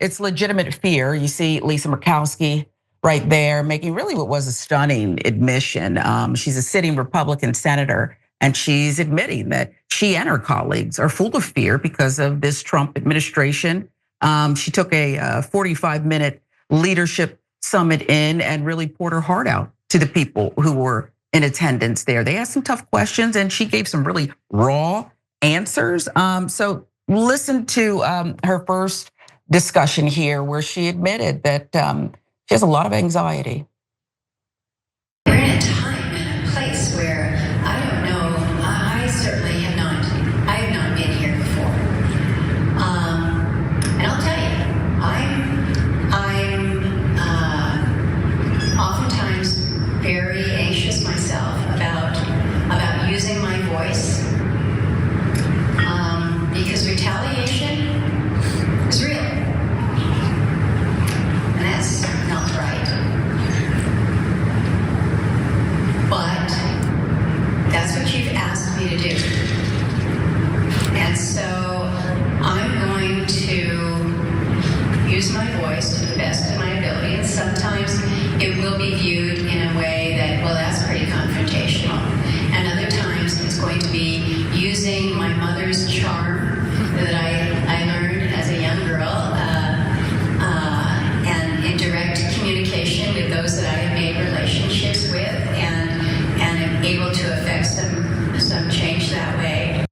it's legitimate fear. You see Lisa Murkowski right there making really what was a stunning admission. She's a sitting Republican senator, and she's admitting that she and her colleagues are full of fear because of this Trump administration. She took a 45-minute leadership summit in and really poured her heart out to the people who were in attendance there. They asked some tough questions, and she gave some really raw answers. So listen to her first discussion here, where she admitted that she has a lot of anxiety. We're in a time and a place where I don't know. I certainly have not. I have not been here before. And I'll tell you, I'm oftentimes very anxious myself about using my voice, because retaliation is real, and that's not right. But that's what you've asked me to do. And so I'm going to use my voice to the best of my ability. And sometimes it will be viewed in a way that, well, that's pretty confrontational. And other times it's going to be using my mother's charm that I learned as a young girl, and in direct communication with those that I have made relationships with, and am able to affect some change that way.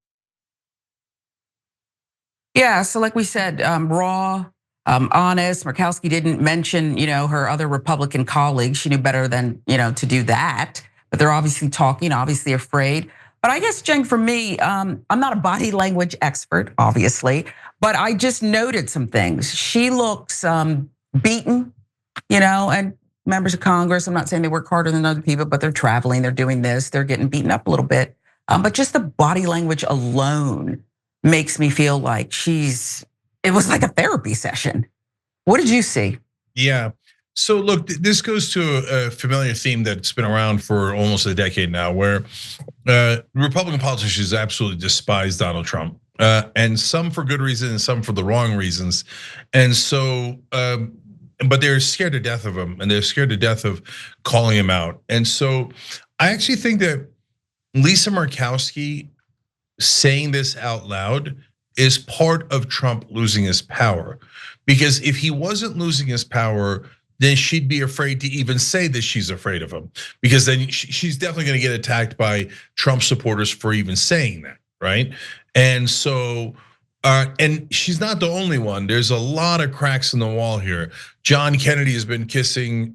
Yeah, so like we said, raw, honest. Murkowski didn't mention, her other Republican colleagues. She knew better than, to do that. But they're obviously talking, obviously afraid. But I guess, Jen, for me, I'm not a body language expert, obviously, but I just noted some things. She looks beaten, and members of Congress, I'm not saying they work harder than other people, but they're traveling, they're doing this, they're getting beaten up a little bit. But just the body language alone makes me feel like it was like a therapy session. What did you see? Yeah. So look, this goes to a familiar theme that's been around for almost a decade now, where Republican politicians absolutely despise Donald Trump, and some for good reasons and some for the wrong reasons. And so, but they're scared to death of him, and they're scared to death of calling him out. And so I actually think that Lisa Murkowski saying this out loud is part of Trump losing his power. Because if he wasn't losing his power, then she'd be afraid to even say that she's afraid of him, because then she's definitely gonna get attacked by Trump supporters for even saying that, right? And so, and she's not the only one. There's a lot of cracks in the wall here. John Kennedy has been kissing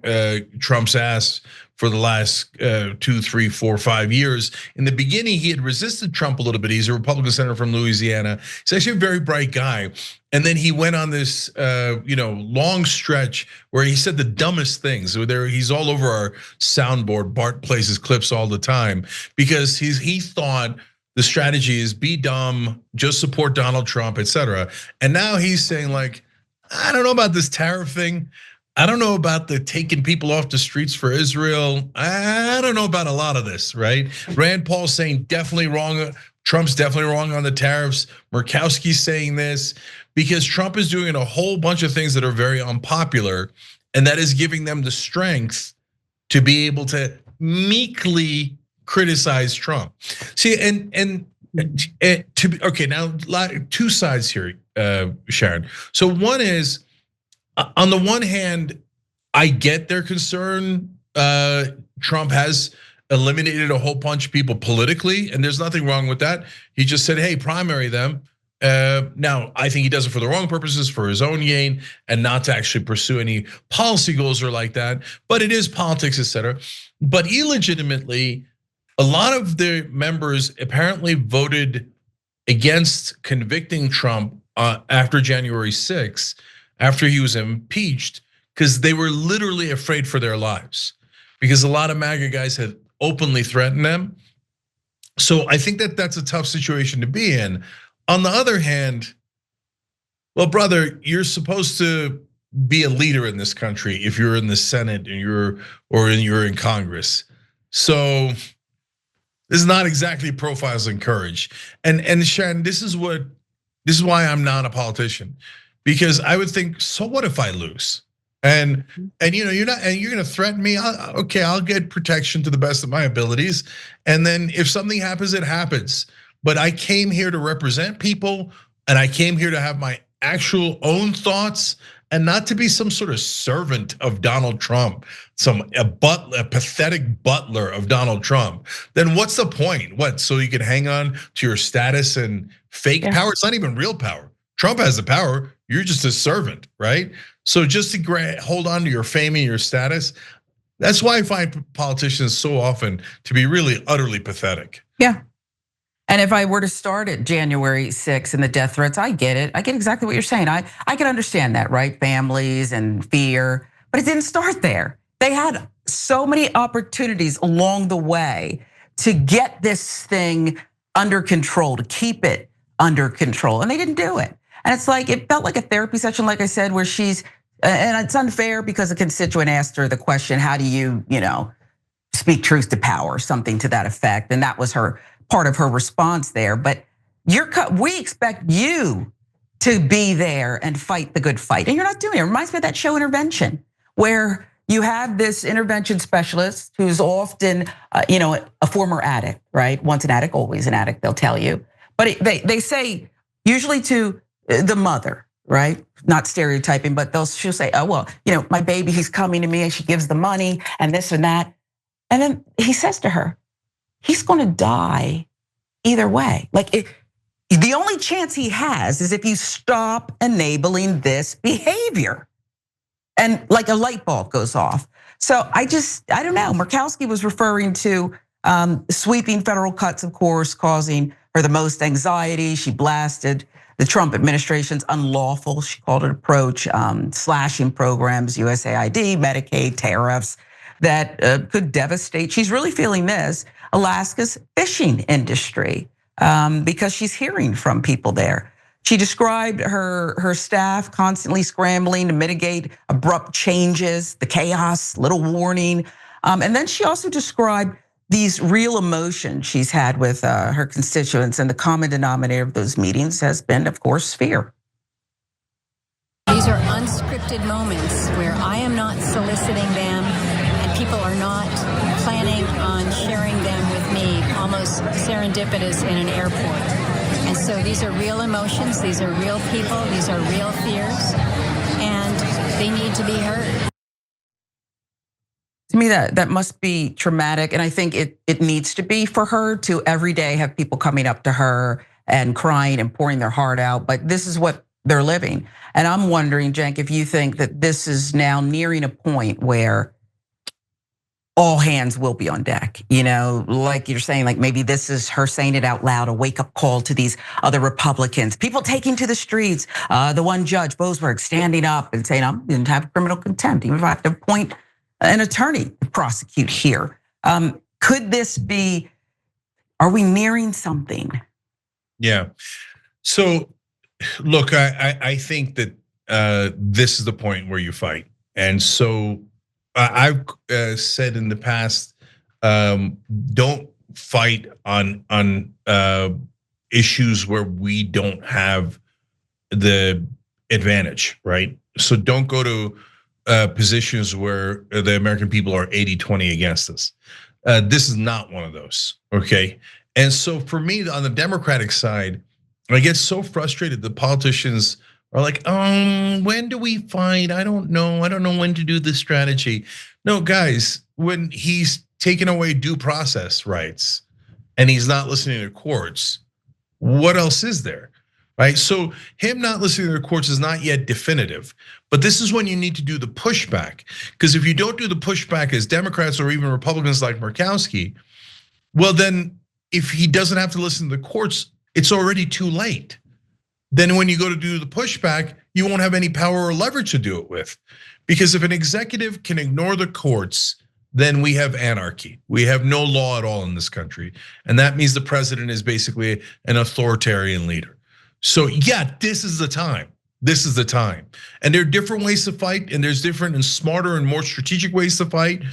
Trump's ass for the last 2, 3, 4, 5 years. In the beginning, he had resisted Trump a little bit. He's a Republican senator from Louisiana. He's actually a very bright guy. And then he went on this long stretch where he said the dumbest things. He's all over our soundboard. Bart plays his clips all the time because he thought the strategy is be dumb, just support Donald Trump, etc. And now he's saying, like, I don't know about this tariff thing. I don't know about the taking people off the streets for Israel. I don't know about a lot of this, right? Rand Paul saying definitely wrong. Trump's definitely wrong on the tariffs. Murkowski's saying this because Trump is doing a whole bunch of things that are very unpopular, and that is giving them the strength to be able to meekly criticize Trump. See, and okay, now two sides here, Sharon. So one is, on the one hand, I get their concern. Trump has eliminated a whole bunch of people politically, and there's nothing wrong with that. He just said, hey, primary them. Now, I think he does it for the wrong purposes, for his own gain, and not to actually pursue any policy goals or like that. But it is politics, etc. But illegitimately, a lot of the members apparently voted against convicting Trump after January 6th, after he was impeached, because they were literally afraid for their lives, because a lot of MAGA guys had openly threatened them. So I think that that's a tough situation to be in. On the other hand, well, brother, you're supposed to be a leader in this country if you're in the Senate and you're in Congress. So this is not exactly profiles in courage. And Sharon, this is why I'm not a politician. because I would think, so what if I lose? And you're not, and you're going to threaten me. Okay, I'll get protection to the best of my abilities, and then if something happens, it happens. But I came here to represent people, and I came here to have my actual own thoughts, and not to be some sort of servant of Donald Trump, a pathetic butler of Donald Trump. Then what's the point? What, so you can hang on to your status and fake power? It's not even real power. Trump has the power. You're just a servant, right? So just to hold on to your fame and your status, that's why I find politicians so often to be really utterly pathetic. Yeah. And if I were to start at January 6th and the death threats, I get it. I get exactly what you're saying. I can understand that, right? Families and fear, but it didn't start there. They had so many opportunities along the way to get this thing under control, to keep it under control, and they didn't do it. And it's like, it felt like a therapy session, like I said, where and it's unfair because a constituent asked her the question, how do you speak truth to power, something to that effect. And that was part of her response there. But we expect you to be there and fight the good fight. And you're not doing it. It reminds me of that show Intervention, where you have this intervention specialist who's often a former addict, right? Once an addict, always an addict, they'll tell you. But they say, usually to the mother, right? Not stereotyping, but she'll say, oh, well, my baby, he's coming to me, and she gives the money and this and that. And then he says to her, he's gonna die either way. Like, the only chance he has is if you stop enabling this behavior. And like a light bulb goes off. So I don't know. Murkowski was referring to sweeping federal cuts, of course, causing her the most anxiety. She blasted the Trump administration's unlawful, she called it, approach, slashing programs, USAID, Medicaid, tariffs that could devastate. She's really feeling this, Alaska's fishing industry, because she's hearing from people there. She described her staff constantly scrambling to mitigate abrupt changes, the chaos, little warning. And then she also described these real emotions she's had with her constituents, and the common denominator of those meetings has been, of course, fear. These are unscripted moments where I am not soliciting them, and people are not planning on sharing them with me, almost serendipitous in an airport. And so these are real emotions, these are real people, these are real fears, and they need to be heard. To me, that must be traumatic, and I think it needs to be for her to every day have people coming up to her and crying and pouring their heart out. But this is what they're living, and I'm wondering, Cenk, if you think that this is now nearing a point where all hands will be on deck. Like you're saying, like maybe this is her saying it out loud, a wake-up call to these other Republicans, people taking to the streets. The one judge, Boasberg, standing up and saying, I'm going to have criminal contempt, even if I have to appoint an attorney to prosecute here. Could this be, are we nearing something? Yeah, so look, I think that this is the point where you fight. And so I've said in the past, don't fight on issues where we don't have the advantage, right? So don't go to positions where the American people are 80-20 against us. This is not one of those, okay? And so for me, on the Democratic side, I get so frustrated that politicians are like, when do we fight? I don't know when to do this strategy. No, guys, when he's taken away due process rights and he's not listening to courts, what else is there? Right, so him not listening to the courts is not yet definitive, but this is when you need to do the pushback. Because if you don't do the pushback as Democrats or even Republicans like Murkowski, well then if he doesn't have to listen to the courts, it's already too late. Then when you go to do the pushback, you won't have any power or leverage to do it with. Because if an executive can ignore the courts, then we have anarchy. We have no law at all in this country. And that means the president is basically an authoritarian leader. So yeah, this is the time. This is the time. And there are different ways to fight, and there's different and smarter and more strategic ways to fight.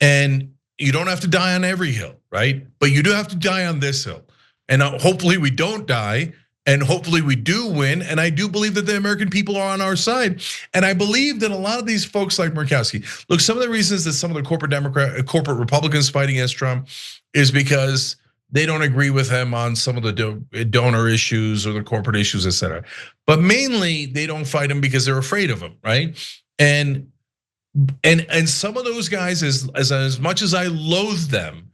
And you don't have to die on every hill, right? But you do have to die on this hill. And hopefully we don't die, And hopefully we do win. And I do believe that the American people are on our side. And I believe that a lot of these folks like Murkowski, look, some of the reasons that some of the corporate Republicans fighting against Trump is because they don't agree with him on some of the donor issues or the corporate issues, et cetera. But mainly they don't fight him because they're afraid of him, right? And some of those guys, as much as I loathe them,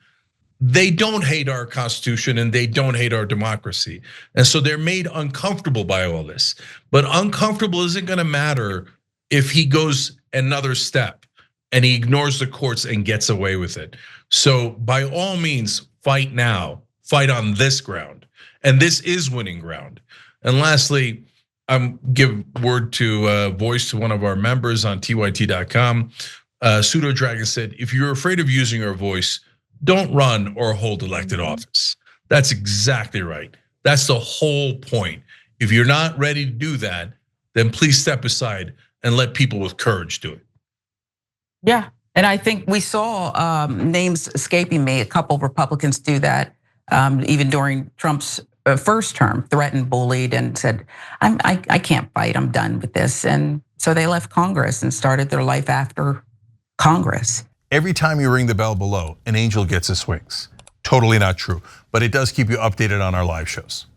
they don't hate our Constitution and they don't hate our democracy. And so they're made uncomfortable by all this. But uncomfortable isn't gonna matter if he goes another step and he ignores the courts and gets away with it. So by all means, fight now, fight on this ground. And this is winning ground. And lastly, give voice to one of our members on tyt.com. Pseudo Dragon said, if you're afraid of using your voice, don't run or hold elected office. That's exactly right. That's the whole point. If you're not ready to do that, then please step aside and let people with courage do it. Yeah, and I think we saw names escaping me. A couple of Republicans do that, even during Trump's first term, threatened, bullied, and said, I can't fight, I'm done with this. And so they left Congress and started their life after Congress. Every time you ring the bell below, an angel gets his wings. Totally not true, but it does keep you updated on our live shows.